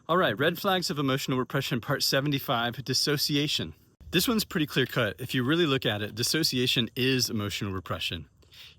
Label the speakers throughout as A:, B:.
A: All right, red flags of emotional repression, part 75, dissociation. This one's pretty clear cut. If you really look at it, dissociation is emotional repression.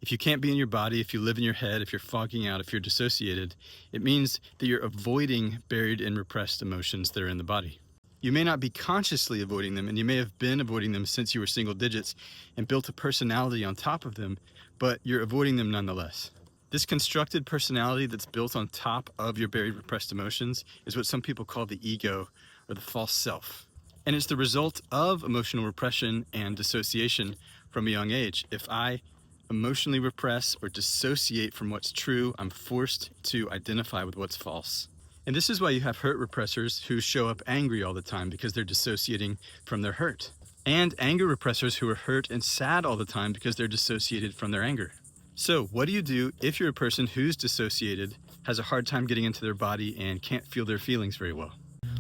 A: If you can't be in your body, if you live in your head, if you're fogging out, if you're dissociated, it means that you're avoiding buried and repressed emotions that are in the body. You may not be consciously avoiding them, and you may have been avoiding them since you were single digits and built a personality on top of them, but you're avoiding them nonetheless. This constructed personality that's built on top of your buried repressed emotions is what some people call the ego or the false self. And it's the result of emotional repression and dissociation from a young age. If I emotionally repress or dissociate from what's true, I'm forced to identify with what's false. And this is why you have hurt repressors who show up angry all the time because they're dissociating from their hurt. And anger repressors who are hurt and sad all the time because they're dissociated from their anger. So what do you do if you're a person who's dissociated, has a hard time getting into their body, and can't feel their feelings very well?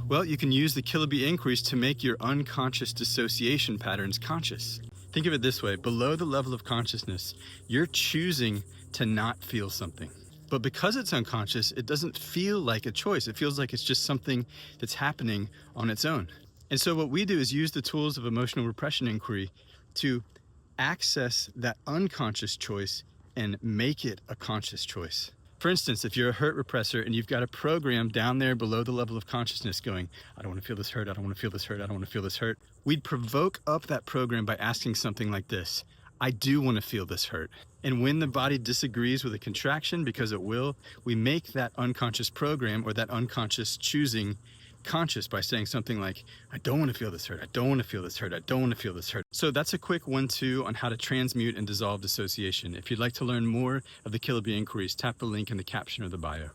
A: Well, you can use the Kiloby inquiries to make your unconscious dissociation patterns conscious. Think of it this way: below the level of consciousness, you're choosing to not feel something. But because it's unconscious, it doesn't feel like a choice. It feels like it's just something that's happening on its own. And so what we do is use the tools of emotional repression inquiry to access that unconscious choice and make it a conscious choice. For instance, if you're a hurt repressor and you've got a program down there below the level of consciousness going, I don't want to feel this hurt, I don't want to feel this hurt, I don't want to feel this hurt, we'd provoke up that program by asking something like this: I do want to feel this hurt. And when the body disagrees with a contraction, because it will, we make that unconscious program or that unconscious choosing conscious by saying something like, I don't want to feel this hurt, I don't want to feel this hurt, I don't want to feel this hurt. So that's a quick 1-2 on how to transmute and dissolve dissociation. If you'd like to learn more of the Kiloby inquiries, tap the link in the caption or the bio.